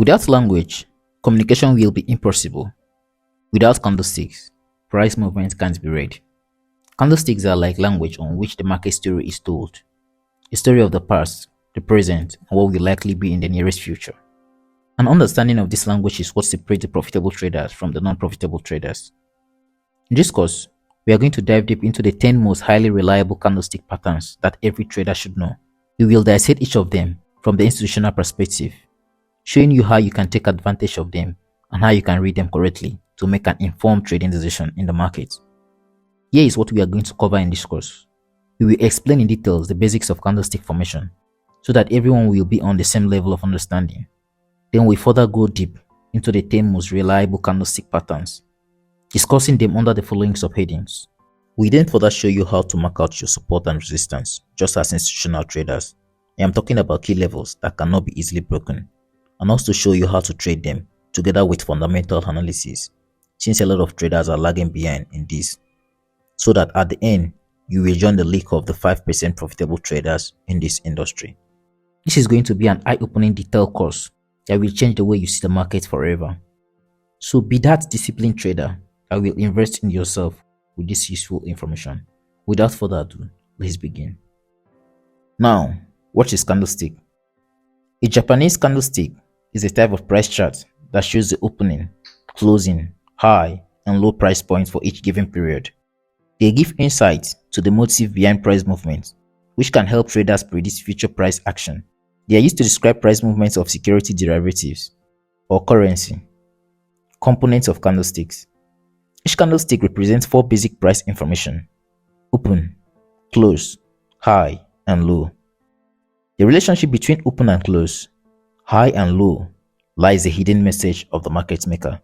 Without language, communication will be impossible. Without candlesticks, price movement can't be read. Candlesticks are like language on which the market story is told. A story of the past, the present, and what will likely be in the nearest future. An understanding of this language is what separates the profitable traders from the non-profitable traders. In this course, we are going to dive deep into the 10 most highly reliable candlestick patterns that every trader should know. We will dissect each of them from the institutional perspective, showing you how you can take advantage of them and how you can read them correctly to make an informed trading decision in the market. Here is what we are going to cover in this course. We will explain in details the basics of candlestick formation so that everyone will be on the same level of understanding. Then we further go deep into the 10 most reliable candlestick patterns, discussing them under the following subheadings. We then further show you how to mark out your support and resistance, just as institutional traders. I am talking about key levels that cannot be easily broken, and also show you how to trade them together with fundamental analysis, since a lot of traders are lagging behind in this, so that at the end, you will join the league of the 5% profitable traders in this industry. This is going to be an eye-opening detailed course that will change the way you see the market forever. So be that disciplined trader that will invest in yourself with this useful information. Without further ado, let's begin. Now, what is candlestick? A Japanese candlestick is a type of price chart that shows the opening, closing, high, and low price points for each given period. They give insight to the motive behind price movements, which can help traders predict future price action. They are used to describe price movements of security derivatives or currency. Components of candlesticks. Each candlestick represents 4 basic price information: open, close, high, and low. The relationship between open and close, high and low, lies the hidden message of the market maker.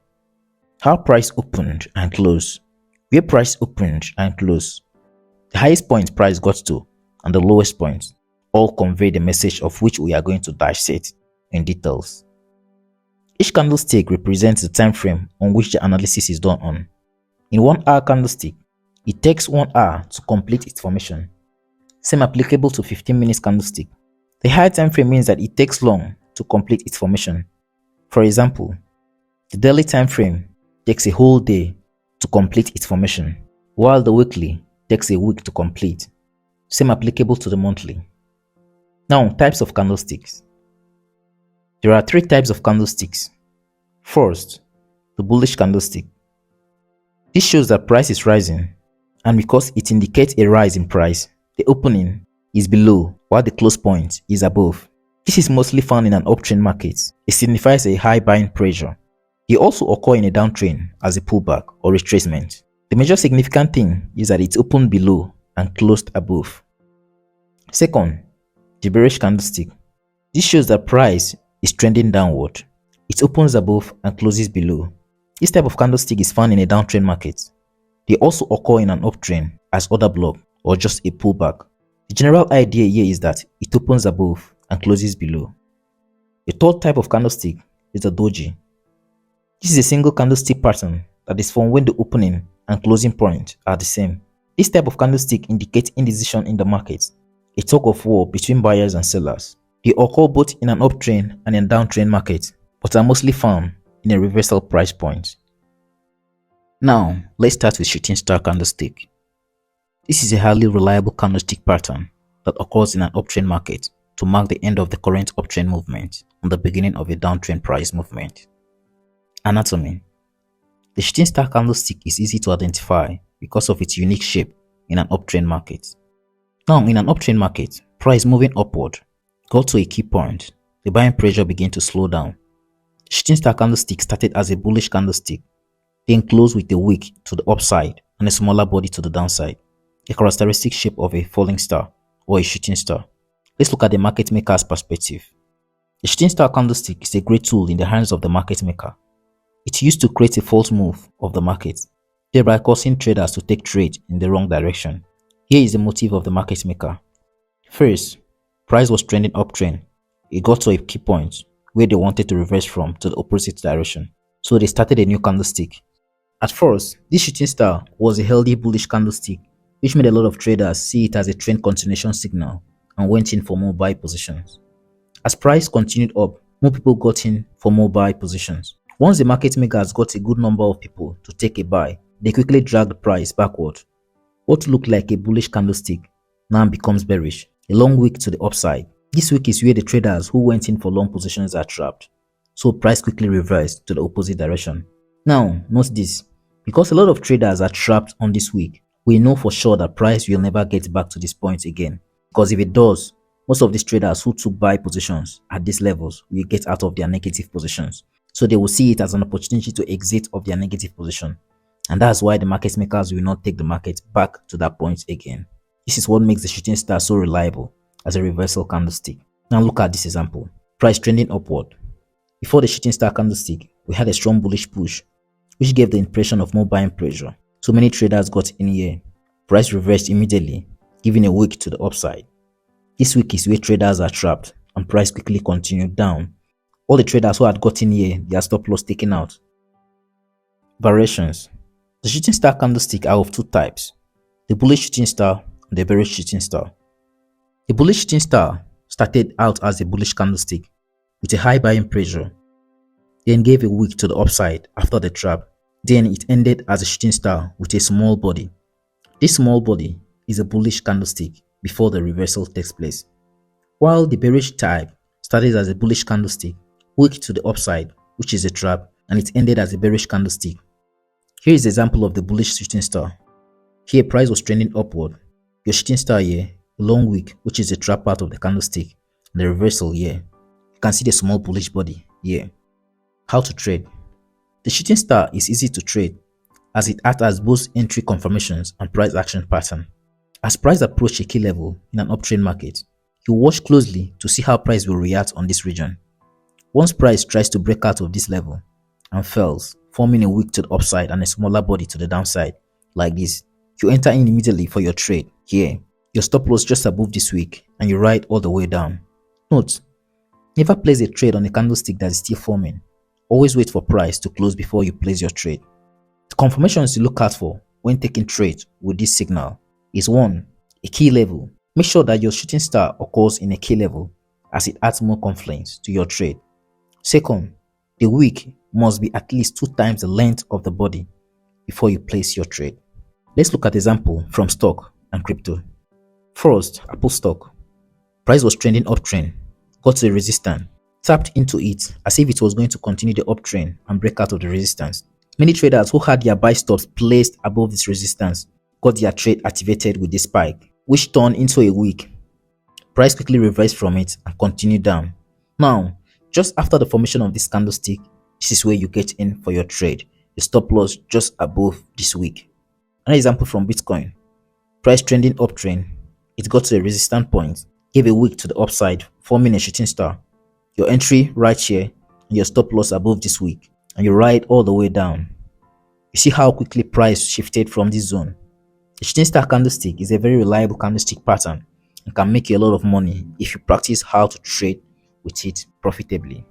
How price opened and closed, where price opened and closed, the highest point price got to, and the lowest point, all convey the message of which we are going to dissect in details. Each candlestick represents the time frame on which the analysis is done on. In 1 hour candlestick, it takes 1 hour to complete its formation. Same applicable to 15 minutes candlestick. The high time frame means that it takes long to complete its formation. For example, the daily time frame takes a whole day to complete its formation, while the weekly takes a week to complete. Same applicable to the monthly. Now, types of candlesticks. There are 3 types of candlesticks. First, the bullish candlestick. This shows that price is rising, and because it indicates a rise in price, the opening is below while the close point is above. This is mostly found in an uptrend market. It signifies a high buying pressure. They also occur in a downtrend as a pullback or retracement. The major significant thing is that it opened below and closed above. Second, the bearish candlestick. This shows that price is trending downward. It opens above and closes below. This type of candlestick is found in a downtrend market. They also occur in an uptrend as order block or just a pullback. The general idea here is that it opens above and closes below. The third type of candlestick is the doji. This is a single candlestick pattern that is formed when the opening and closing point are the same. This type of candlestick indicates indecision in the market, a tug of war between buyers and sellers. They occur both in an uptrend and a downtrend market, but are mostly found in a reversal price point. Now, let's start with shooting star candlestick. This is a highly reliable candlestick pattern that occurs in an uptrend market to mark the end of the current uptrend movement and the beginning of a downtrend price movement. Anatomy. The shooting star candlestick is easy to identify because of its unique shape in an uptrend market. Now, in an uptrend market, price moving upward got to a key point. The buying pressure began to slow down. The shooting star candlestick started as a bullish candlestick, then closed with a wick to the upside and a smaller body to the downside, a characteristic shape of a falling star or a shooting star. Let's look at the market maker's perspective. The shooting star candlestick is a great tool in the hands of the market maker. It's used to create a false move of the market, thereby causing traders to take trade in the wrong direction. Here is the motive of the market maker. First, price was trending uptrend. It got to a key point where they wanted to reverse from to the opposite direction, so they started a new candlestick. At first, this shooting star was a healthy bullish candlestick, which made a lot of traders see it as a trend continuation signal and went in for more buy positions. As price continued up, more people got in for more buy positions. Once the market makers got a good number of people to take a buy, they quickly dragged the price backward. What looked like a bullish candlestick now becomes bearish, a long wick to the upside. This wick is where the traders who went in for long positions are trapped, so price quickly reversed to the opposite direction. Now, note this, because a lot of traders are trapped on this wick, we know for sure that price will never get back to this point again, because if it does, most of these traders who took buy positions at these levels will get out of their negative positions. So they will see it as an opportunity to exit of their negative position. And that's why the market makers will not take the market back to that point again. This is what makes the shooting star so reliable as a reversal candlestick. Now look at this example. Price trending upward. Before the shooting star candlestick, we had a strong bullish push, which gave the impression of more buying pressure. So many traders got in here. Price reversed immediately, giving a wick to the upside. This wick is where traders are trapped and price quickly continued down. All the traders who had gotten here, their stop loss taken out. Variations. The shooting star candlestick are of two types, the bullish shooting star and the bearish shooting star. The bullish shooting star started out as a bullish candlestick with a high buying pressure, then gave a wick to the upside after the trap. Then it ended as a shooting star with a small body. This small body is a bullish candlestick before the reversal takes place, while the bearish type started as a bullish candlestick, wick to the upside, which is a trap, and it ended as a bearish candlestick. Here is an example of the bullish shooting star. Here price was trending upward. Your shooting star here, a long wick, which is the trap part of the candlestick, and the reversal here. You can see the small bullish body here. How to trade? The shooting star is easy to trade as it acts as both entry confirmations and price action pattern. As price approaches a key level in an uptrend market, you watch closely to see how price will react on this region. Once price tries to break out of this level and fails, forming a wick to the upside and a smaller body to the downside, like this, you enter in immediately for your trade. Here, your stop loss just above this wick and you ride all the way down. Note, never place a trade on a candlestick that is still forming. Always wait for price to close before you place your trade. The confirmations you look out for when taking trades with this signal is 1. A key level. Make sure that your shooting star occurs in a key level as it adds more confluence to your trade. 2nd, the wick must be at least 2 times the length of the body before you place your trade. Let's look at example from stock and crypto. First, Apple stock. Price was trending uptrend, got to a resistance, tapped into it as if it was going to continue the uptrend and break out of the resistance. Many traders who had their buy stops placed above this resistance got their trade activated with this spike, which turned into a wick. Price quickly reversed from it and continued down. Now, just after the formation of this candlestick, this is where you get in for your trade. The stop loss just above this wick. An example from Bitcoin. Price trending uptrend. It got to a resistance point, gave a wick to the upside, forming a shooting star. Your entry right here and your stop loss above this wick, and you ride all the way down. You see how quickly price shifted from this zone. The shooting star candlestick is a very reliable candlestick pattern and can make you a lot of money if you practice how to trade with it profitably.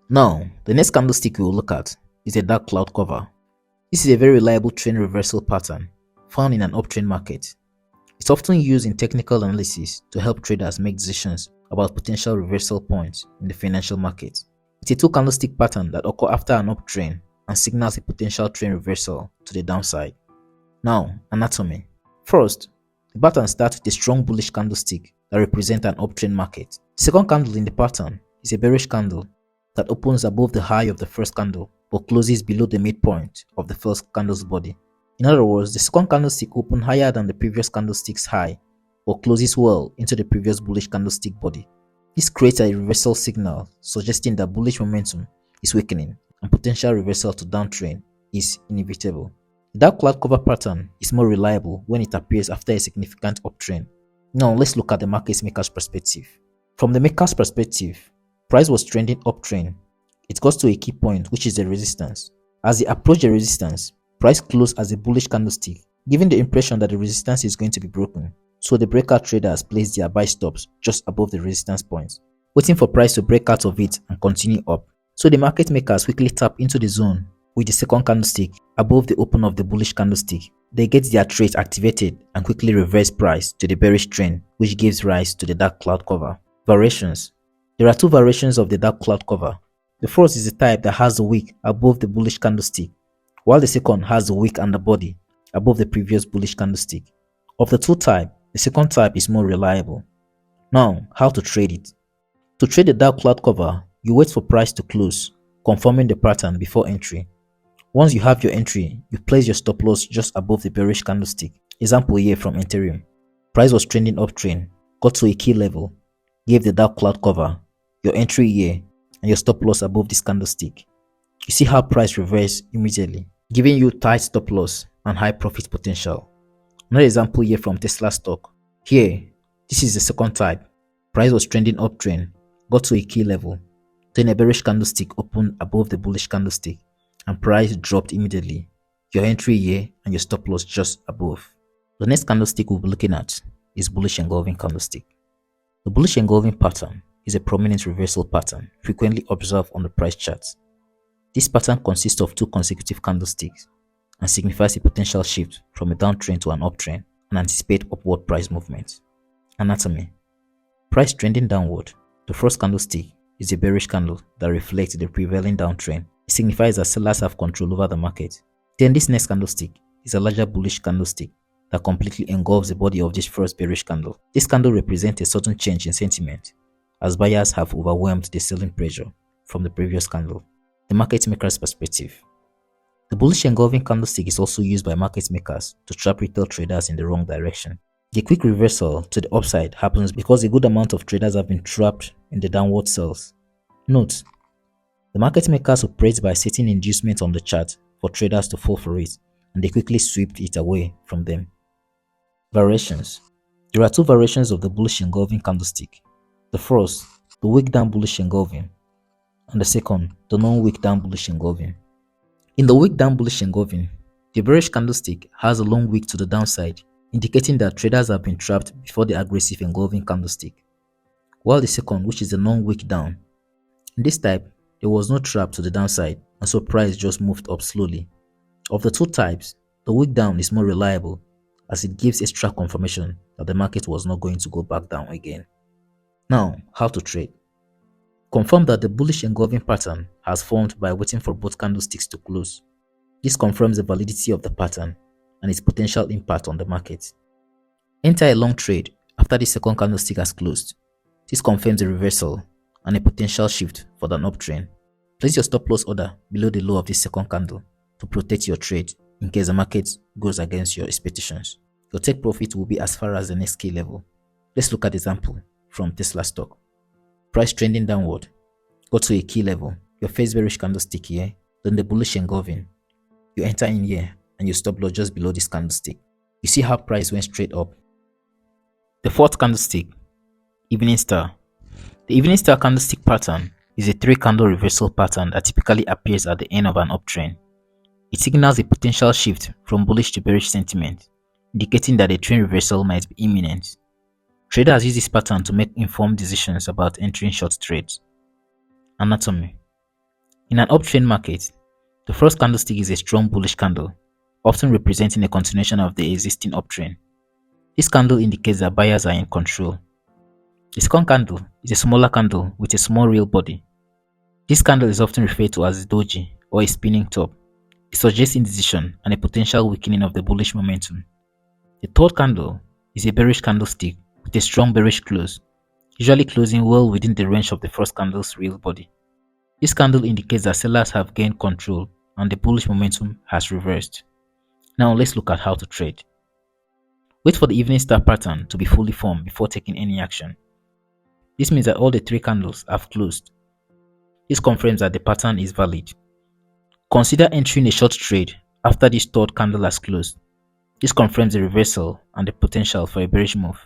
Now, the next candlestick we will look at is a dark cloud cover. This is a very reliable trend reversal pattern found in an uptrend market. It's often used in technical analysis to help traders make decisions about potential reversal points in the financial market. It's a 2 candlestick pattern that occurs after an uptrend and signals a potential trend reversal to the downside. Now, anatomy. First, the pattern starts with a strong bullish candlestick that represents an uptrend market. The second candle in the pattern is a bearish candle that opens above the high of the first candle but closes below the midpoint of the first candle's body. In other words, the second candlestick opened higher than the previous candlestick's high but closes well into the previous bullish candlestick body. This creates a reversal signal suggesting that bullish momentum is weakening and potential reversal to downtrend is inevitable. The dark cloud cover pattern is more reliable when it appears after a significant uptrend. Now let's look at the market maker's perspective. From the maker's perspective, price was trending uptrend. It got to a key point, which is the resistance. As it approached the resistance, price closed as a bullish candlestick, giving the impression that the resistance is going to be broken. So the breakout traders placed their buy stops just above the resistance points, waiting for price to break out of it and continue up. So the market makers quickly tap into the zone with the second candlestick above the open of the bullish candlestick. They get their trades activated and quickly reverse price to the bearish trend, which gives rise to the dark cloud cover. Variations. There are two variations of the dark cloud cover. The first is the type that has the wick above the bullish candlestick, while the second has the wick and the body above the previous bullish candlestick. Of the two types, the second type is more reliable. Now, how to trade it? To trade the dark cloud cover, you wait for price to close, confirming the pattern before entry. Once you have your entry, you place your stop loss just above the bearish candlestick. Example here from Ethereum. Price was trending uptrend, got to a key level, gave the dark cloud cover, your entry here, and your stop loss above this candlestick. You see how price reversed immediately, giving you tight stop loss and high profit potential. Another example here from Tesla stock. Here, this is the second type. Price was trending uptrend, got to a key level, then a bearish candlestick opened above the bullish candlestick, and price dropped immediately. Your entry here and your stop loss just above. The next candlestick we'll be looking at is Bullish Engulfing candlestick. The Bullish Engulfing pattern is a prominent reversal pattern frequently observed on the price charts. This pattern consists of two consecutive candlesticks and signifies a potential shift from a downtrend to an uptrend and anticipate upward price movement. Anatomy. Price trending downward. The first candlestick is a bearish candle that reflects the prevailing downtrend. It signifies that sellers have control over the market. Then this next candlestick is a larger bullish candlestick that completely engulfs the body of this first bearish candle. This candle represents a sudden change in sentiment as buyers have overwhelmed the selling pressure from the previous candle. The market maker's perspective. The bullish engulfing candlestick is also used by market makers to trap retail traders in the wrong direction. The quick reversal to the upside happens because a good amount of traders have been trapped in the downward sells. Note, the market makers operate by setting inducements on the chart for traders to fall for it, and they quickly sweep it away from them. Variations. There are two variations of the bullish engulfing candlestick. The first, the wick down bullish engulfing, and the second, the non-wick down bullish engulfing. In the wick down bullish engulfing, the bearish candlestick has a long wick to the downside, indicating that traders have been trapped before the aggressive engulfing candlestick. While the second, which is the non-wick down, in this type, there was no trap to the downside, and so price just moved up slowly. Of the two types, the wick down is more reliable as it gives extra confirmation that the market was not going to go back down again. Now, how to trade. Confirm that the bullish engulfing pattern has formed by waiting for both candlesticks to close. This confirms the validity of the pattern and its potential impact on the market. Enter a long trade after the second candlestick has closed. This confirms a reversal and a potential shift for an uptrend. Place your stop loss order below the low of this second candle to protect your trade in case the market goes against your expectations. Your take profit will be as far as the next key level. Let's look at the example from Tesla stock. Price trending downward, go to a key level, your first bearish candlestick here, then the bullish engulfing. You enter in here and you stop loss just below this candlestick. You see how price went straight up. The fourth candlestick, evening star. The evening star candlestick pattern is a 3-candle reversal pattern that typically appears at the end of an uptrend. It signals a potential shift from bullish to bearish sentiment, indicating that a trend reversal might be imminent. Traders use this pattern to make informed decisions about entering short trades. Anatomy. In an uptrend market, the first candlestick is a strong bullish candle, often representing a continuation of the existing uptrend. This candle indicates that buyers are in control. The second candle is a smaller candle with a small real body. This candle is often referred to as a doji or a spinning top. It suggests indecision and a potential weakening of the bullish momentum. The third candle is a bearish candlestick with a strong bearish close, usually closing well within the range of the first candle's real body. This candle indicates that sellers have gained control and the bullish momentum has reversed. Now let's look at how to trade. Wait for the evening star pattern to be fully formed before taking any action. This means that all the 3 candles have closed. This confirms that the pattern is valid. Consider entering a short trade after this third candle has closed. This confirms the reversal and the potential for a bearish move.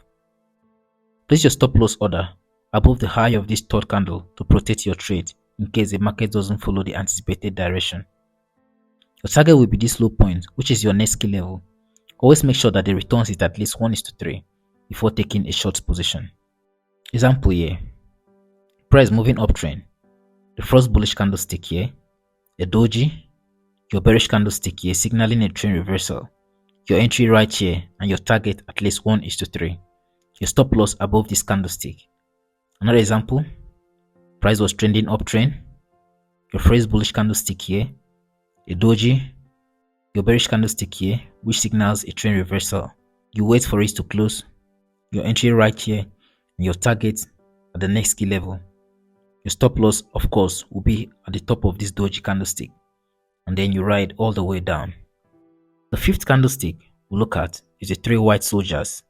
Place your stop loss order above the high of this third candle to protect your trade in case the market doesn't follow the anticipated direction. Your target will be this low point, which is your next key level. Always make sure that the returns is at least 1:3 before taking a short position. Example here. Price moving uptrend. The first bullish candlestick here, a doji, your bearish candlestick here signaling a trend reversal, your entry right here, and your target at least 1:3. Your stop loss above this candlestick. Another example, Price was trending uptrend. Your first bullish candlestick here, a doji, your bearish candlestick here, which signals a trend reversal. You wait for it to close, your entry right here, and your target at the next key level. Your stop loss, of course, will be at the top of this doji candlestick, and then you ride all the way down. The fifth candlestick we'll look at is the three white soldiers.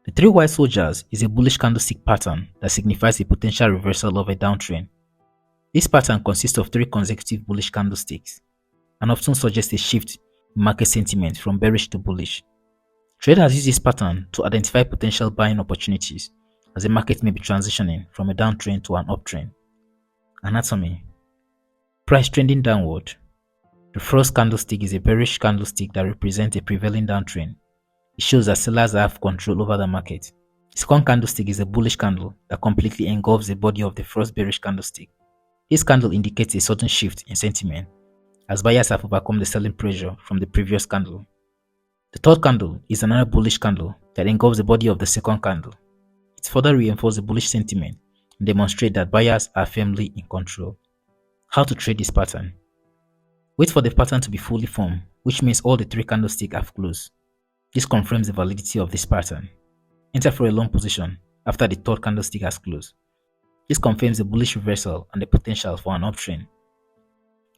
The three white soldiers is a bullish candlestick pattern that signifies a potential reversal of a downtrend. This pattern consists of three consecutive bullish candlesticks and often suggests a shift in market sentiment from bearish to bullish. Traders use this pattern to identify potential buying opportunities as the market may be transitioning from a downtrend to an uptrend. Anatomy: price trending downward. The first candlestick is a bearish candlestick that represents a prevailing downtrend. It shows that sellers have control over the market. The second candlestick is a bullish candle that completely engulfs the body of the first bearish candlestick. This candle indicates a sudden shift in sentiment as buyers have overcome the selling pressure from the previous candle. The third candle is another bullish candle that engulfs the body of the second candle. It further reinforces the bullish sentiment and demonstrates that buyers are firmly in control. How to trade this pattern? Wait for the pattern to be fully formed, which means all the three candlesticks have closed. This confirms the validity of this pattern. Enter for a long position after the third candlestick has closed. This confirms the bullish reversal and the potential for an uptrend.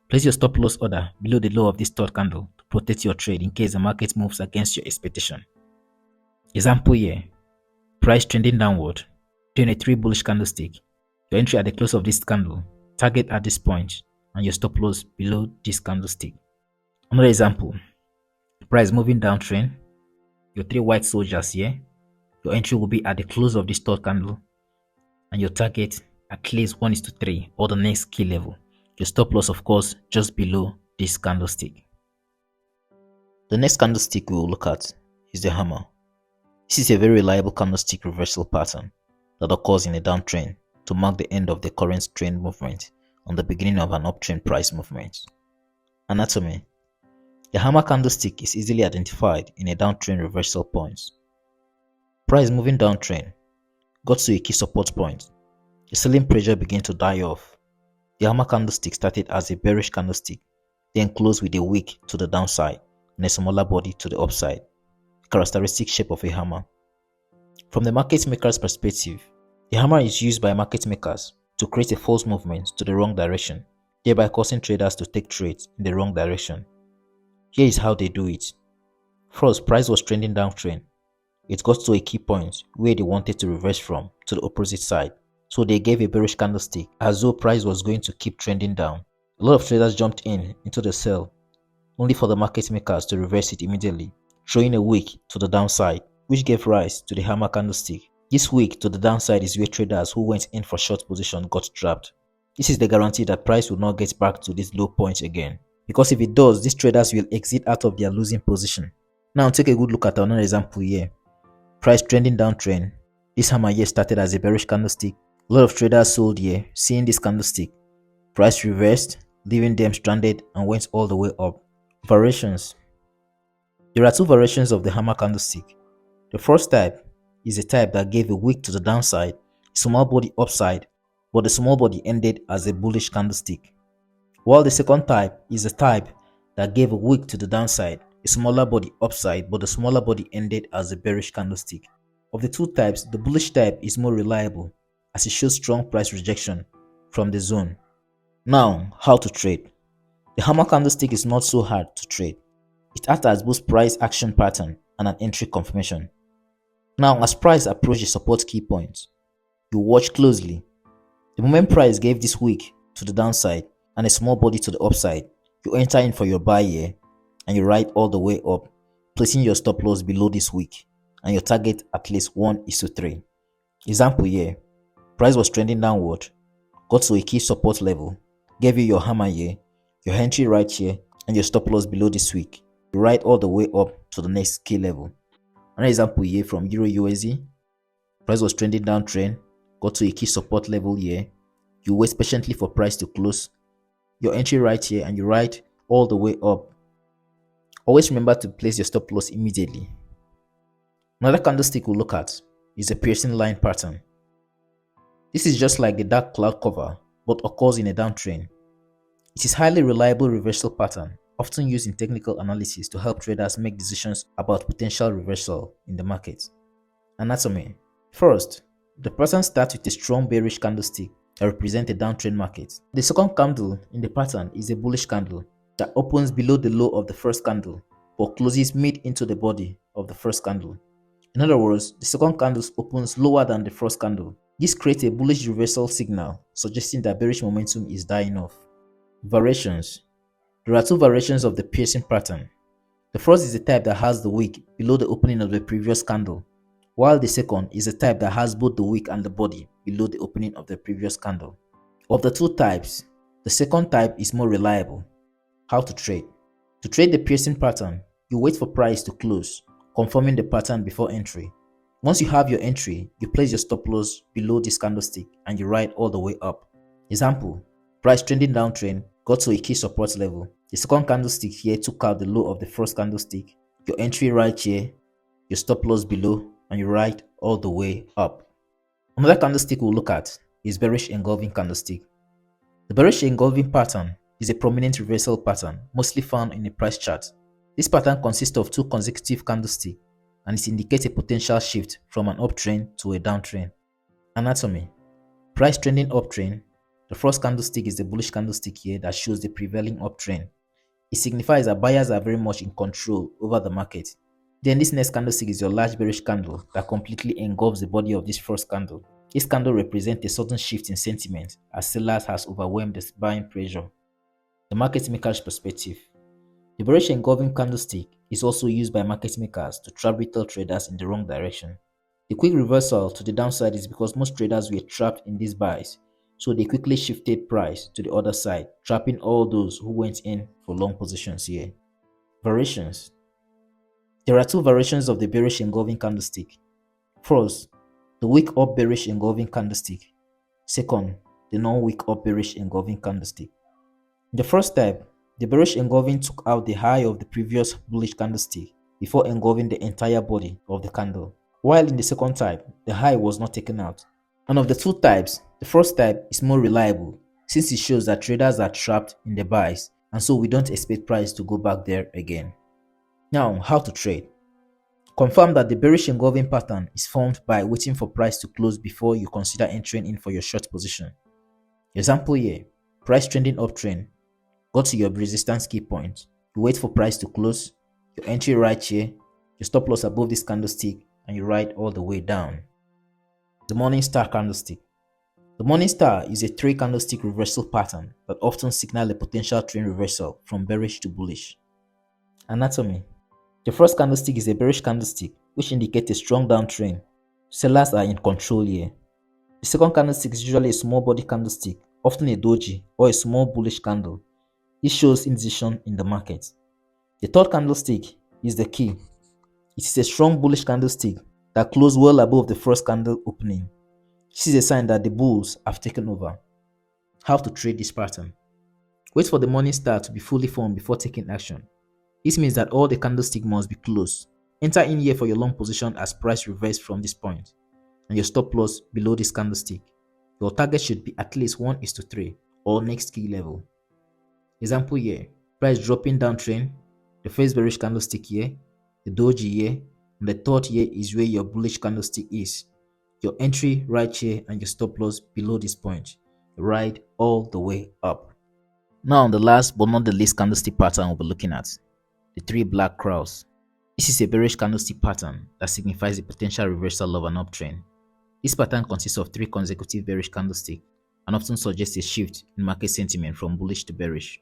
Place your stop loss order below the low of this third candle to protect your trade in case the market moves against your expectation. Example here: price trending downward, during a 3 bullish candlestick. Your entry at the close of this candle, target at this point, and your stop loss below this candlestick. Another example: price moving downtrend, your 3 white soldiers here. Your entry will be at the close of this third candle, and your target at least 1:3 or the next key level. Your stop loss, of course, just below this candlestick. The next candlestick we will look at is the hammer. This is a very reliable candlestick reversal pattern that occurs in a downtrend to mark the end of the current trend movement and the beginning of an uptrend price movement. Anatomy: the hammer candlestick is easily identified in a downtrend reversal point. Price moving downtrend got to a key support point. The selling pressure began to die off. The hammer candlestick started as a bearish candlestick, then closed with a wick to the downside and a smaller body to the upside, the characteristic shape of a hammer. From the market maker's perspective, the hammer is used by market makers to create a false movement to the wrong direction, thereby causing traders to take trades in the wrong direction. Here is how they do it. First, price was trending downtrend. It got to a key point where they wanted to reverse from to the opposite side. So they gave a bearish candlestick as though price was going to keep trending down. A lot of traders jumped into the sell, only for the market makers to reverse it immediately, throwing a wick to the downside, which gave rise to the hammer candlestick. This wick to the downside is where traders who went in for short position got trapped. This is the guarantee that price will not get back to this low point again, because if it does, these traders will exit out of their losing position. Now take a good look at another example here. Price trending downtrend. This hammer here started as a bearish candlestick. A lot of traders sold here, seeing this candlestick. Price reversed, leaving them stranded and went all the way up. Variations. There are two variations of the hammer candlestick. The first type is a type that gave a wick to the downside, small body upside, but the small body ended as a bullish candlestick. While the second type is a type that gave a wick to the downside, a smaller body upside, but the smaller body ended as a bearish candlestick. Of the two types, the bullish type is more reliable, as it shows strong price rejection from the zone. Now, how to trade? The hammer candlestick is not so hard to trade. It acts as both price action pattern and an entry confirmation. Now, as price approaches the support key point, you watch closely. The moment price gave this wick to the downside and a small body to the upside, you enter in for your buy here and you ride all the way up, placing your stop loss below this wick and your target at least 1:3. Example here. Price was trending downward, got to a key support level, gave you your hammer here, your entry right here, and your stop loss below this wick. You ride all the way up to the next key level. Another example here from Euro USD. Price was trending downtrend, got to a key support level here. You wait patiently for price to close, your entry right here, and you ride all the way up. Always remember to place your stop loss immediately. Another candlestick we'll look at is a piercing line pattern. This is just like the dark cloud cover, but occurs in a downtrend. It is a highly reliable reversal pattern, often used in technical analysis to help traders make decisions about potential reversal in the market. Anatomy. First, the pattern starts with a strong bearish candlestick that represents a downtrend market. The second candle in the pattern is a bullish candle that opens below the low of the first candle but closes mid into the body of the first candle. In other words, the second candle opens lower than the first candle. This creates a bullish reversal signal, suggesting that bearish momentum is dying off. Variations. There are two variations of the piercing pattern. The first is the type that has the wick below the opening of the previous candle, while the second is the type that has both the wick and the body below the opening of the previous candle. Of the two types, the second type is more reliable. How to trade? To trade the piercing pattern, you wait for price to close, confirming the pattern before entry. Once you have your entry, you place your stop loss below this candlestick and you ride all the way up. Example, price trending downtrend got to a key support level. The second candlestick here took out the low of the first candlestick. Your entry right here, your stop loss below, and you ride all the way up. Another candlestick we'll look at is Bearish Engulfing candlestick. The Bearish Engulfing pattern is a prominent reversal pattern mostly found in a price chart. This pattern consists of two consecutive candlesticks and it indicates a potential shift from an uptrend to a downtrend. Anatomy. Price trending uptrend. The first candlestick is the bullish candlestick here that shows the prevailing uptrend. It signifies that buyers are very much in control over the market. Then this next candlestick is your large bearish candle that completely engulfs the body of this first candle. This candle represents a sudden shift in sentiment as sellers has overwhelmed the buying pressure. The market maker's perspective. The bearish engulfing candlestick is also used by market makers to trap retail traders in the wrong direction. The quick reversal to the downside is because most traders were trapped in these buys, so they quickly shifted price to the other side, trapping all those who went in for long positions here. Variations. There are two variations of the bearish engulfing candlestick. First, the wick up bearish engulfing candlestick. Second, the non-wick up bearish engulfing candlestick. In the first type, the bearish engulfing took out the high of the previous bullish candlestick before engulfing the entire body of the candle, while in the second type, the high was not taken out. And of the two types, the first type is more reliable since it shows that traders are trapped in the buys and so we don't expect price to go back there again. Now, how to trade? Confirm that the bearish engulfing pattern is formed by waiting for price to close before you consider entering in for your short position. Example here, price trending uptrend. Go to your resistance key point. You wait for price to close, your entry right here, your stop loss above this candlestick, and you ride all the way down. The morning star candlestick. The morning star is a 3 candlestick reversal pattern that often signals a potential trend reversal from bearish to bullish. Anatomy. The first candlestick is a bearish candlestick which indicates a strong downtrend. Sellers are in control here. The second candlestick is usually a small body candlestick, often a doji or a small bullish candle. This shows indecision in the market. The third candlestick is the key. It is a strong bullish candlestick that closed well above the first candle opening. This is a sign that the bulls have taken over. How to trade this pattern? Wait for the morning star to be fully formed before taking action. This means that all the candlestick must be closed. Enter in here for your long position as price reversed from this point, and your stop loss below this candlestick. Your target should be at least 1:3 or next key level. Example here, price dropping downtrend, the first bearish candlestick here, the doji here, and the third here is where your bullish candlestick is. Your entry right here and your stop loss below this point. Ride all the way up. Now the last but not the least candlestick pattern we'll be looking at, the 3 black crows. This is a bearish candlestick pattern that signifies the potential reversal of an uptrend. This pattern consists of 3 consecutive bearish candlesticks and often suggests a shift in market sentiment from bullish to bearish.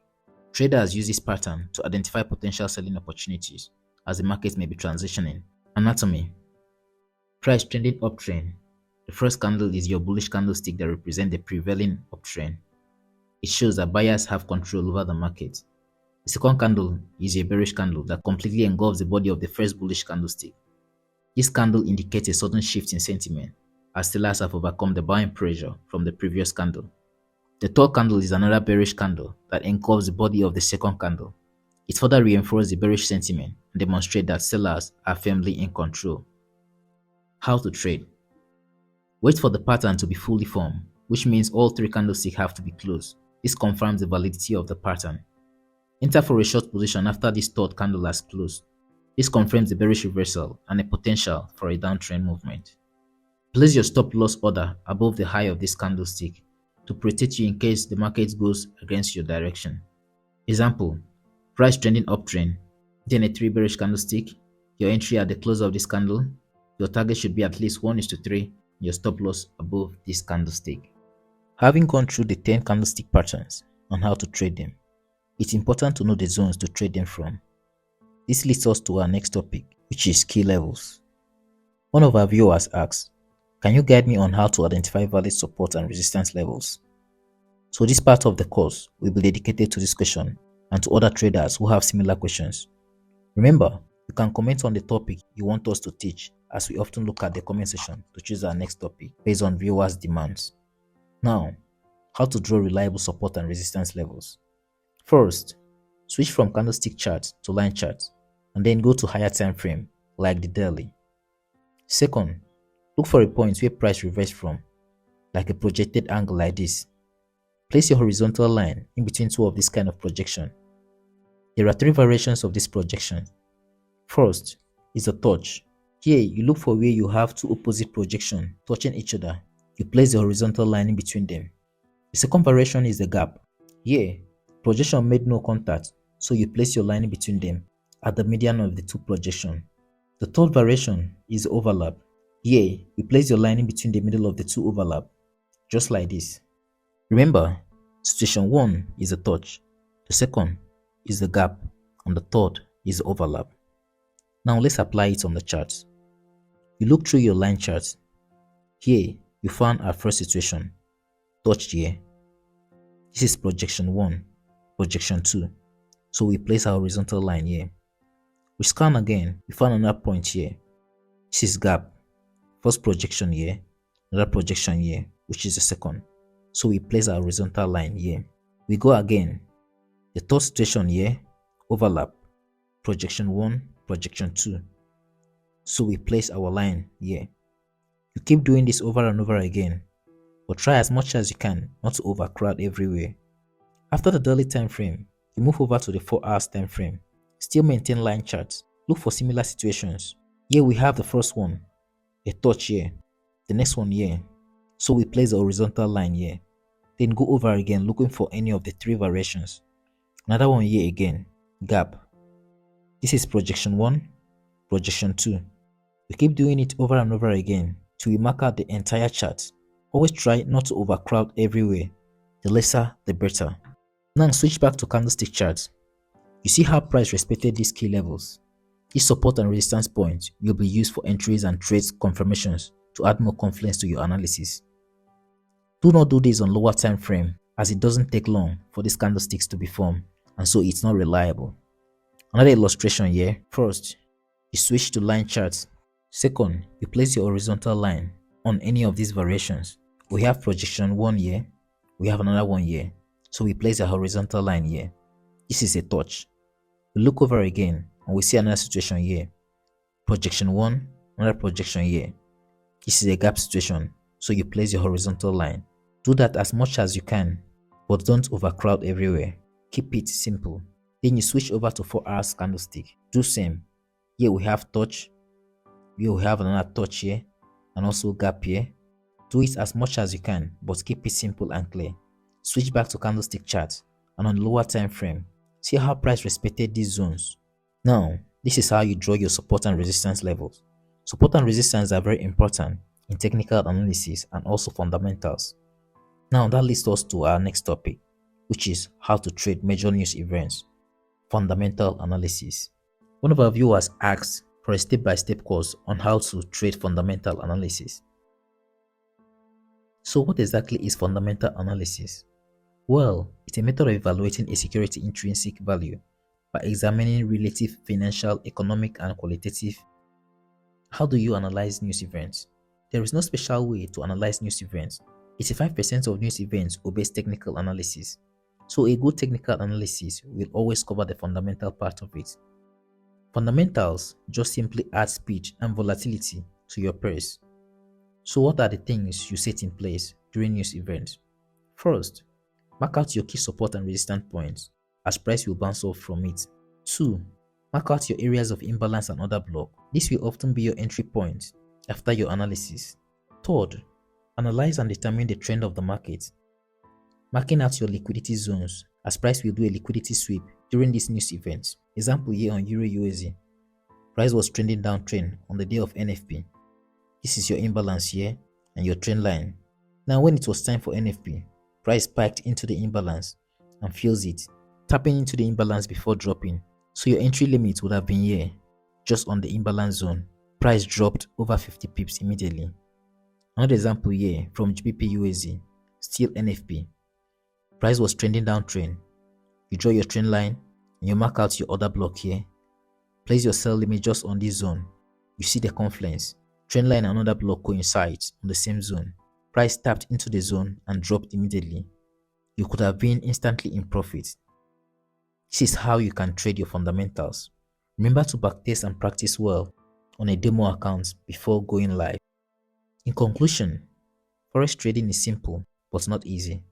Traders use this pattern to identify potential selling opportunities as the market may be transitioning. Anatomy. Price trending uptrend. The first candle is your bullish candlestick that represents the prevailing uptrend. It shows that buyers have control over the market. The second candle is a bearish candle that completely engulfs the body of the first bullish candlestick. This candle indicates a sudden shift in sentiment as sellers have overcome the buying pressure from the previous candle. The third candle is another bearish candle that engulfs the body of the second candle. It further reinforces the bearish sentiment and demonstrates that sellers are firmly in control. How to trade? Wait for the pattern to be fully formed, which means all three candlesticks have to be closed. This confirms the validity of the pattern. Enter for a short position after this third candle has closed. This confirms the bearish reversal and a potential for a downtrend movement. Place your stop loss order above the high of this candlestick to protect you in case the market goes against your direction. Example, price trending uptrend, then a 3 bearish candlestick, your entry at the close of this candle, your target should be at least 1:3, your stop loss above this candlestick. Having gone through the 10 candlestick patterns on how to trade them, it's important to know the zones to trade them from. This leads us to our next topic, which is key levels. One of our viewers asks, can you guide me on how to identify valid support and resistance levels? So this part of the course will be dedicated to this question and to other traders who have similar questions. Remember, you can comment on the topic you want us to teach, as we often look at the comment section to choose our next topic based on viewers' demands. Now, how to draw reliable support and resistance levels. First, switch from candlestick chart to line chart and then go to higher time frame like the daily. Second, look for a point where price reversed from, like a projected angle like this. Place your horizontal line in between two of this kind of projection. There are three variations of this projection. First is a touch. Here you look for where you have two opposite projections touching each other. You place the horizontal line in between them. The second variation is the gap. Here, projection made no contact, so you place your line in between them at the median of the two projections. The third variation is overlap. Here, you place your line in between the middle of the two overlap, just like this. Remember, situation 1 is a touch, the second is the gap, and the third is the overlap. Now let's apply it on the chart. You look through your line chart. Here, you found our first situation, touched here. This is projection 1, projection 2, so we place our horizontal line here. We scan again, we found another point here. This is gap, first projection here, another projection here, which is the second. So we place our horizontal line here. We go again. The third situation here, overlap, projection 1, projection 2. So we place our line here. You keep doing this over and over again, but try as much as you can not to overcrowd everywhere. After the daily time frame, you move over to the 4 hours time frame. Still maintain line charts. Look for similar situations. Here we have the first one, a touch here, the next one here. So we place the horizontal line here. Then go over again looking for any of the 3 variations. Another one here again, gap. This is projection 1, projection 2. We keep doing it over and over again till we mark out the entire chart. Always try not to overcrowd everywhere. The lesser, the better. Now switch back to candlestick charts. You see how price respected these key levels. These support and resistance points will be used for entries and trades confirmations to add more confidence to your analysis. Do not do this on lower time frame, as it doesn't take long for these candlesticks to be formed, and so it's not reliable. Another illustration here. First, you switch to line charts. Second, you place your horizontal line on any of these variations. We have projection 1 here, we have another one here, so we place a horizontal line here. This is a touch. We look over again and we see another situation here. Projection 1, another projection here. This is a gap situation, so you place your horizontal line. Do that as much as you can, but don't overcrowd everywhere. Keep it simple. Then you switch over to 4 hours candlestick. Do same. Here we have touch. Here we have another touch here, and also gap here. Do it as much as you can, but keep it simple and clear. Switch back to candlestick chart, and on lower time frame, see how price respected these zones. Now, this is how you draw your support and resistance levels. Support and resistance are very important in technical analysis and also fundamentals. Now that leads us to our next topic, which is how to trade major news events, fundamental analysis. One of our viewers asked for a step-by-step course on how to trade fundamental analysis. So what exactly is fundamental analysis? Well, it's a method of evaluating a security intrinsic value by examining relative financial, economic, and qualitative. How do you analyze news events? There is no special way to analyze news events. 85% of news events obeys technical analysis. So a good technical analysis will always cover the fundamental part of it. Fundamentals just simply add speed and volatility to your pairs. So what are the things you set in place during news events? First, mark out your key support and resistance points as price will bounce off from it. 2. Mark out your areas of imbalance and order block. This will often be your entry point after your analysis. Third, analyze and determine the trend of the market. Marking out your liquidity zones as price will do a liquidity sweep during these news events. Example here on Euro USD. Price was trending downtrend on the day of NFP. This is your imbalance here and your trend line. Now when it was time for NFP, price spiked into the imbalance and fills it, tapping into the imbalance before dropping. So your entry limit would have been here, just on the imbalance zone. Price dropped over 50 pips immediately. Another example here from GBP USD, still NFP. Price was trending downtrend. You draw your trend line and you mark out your order block here. Place your sell limit just on this zone. You see the confluence. Trend line and order block coincides on the same zone. Price tapped into the zone and dropped immediately. You could have been instantly in profit. This is how you can trade your fundamentals. Remember to backtest and practice well on a demo account before going live. In conclusion, forex trading is simple but not easy.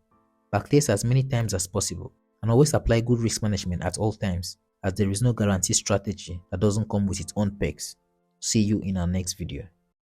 Backtest as many times as possible and always apply good risk management at all times, as there is no guaranteed strategy that doesn't come with its own perks. See you in our next video.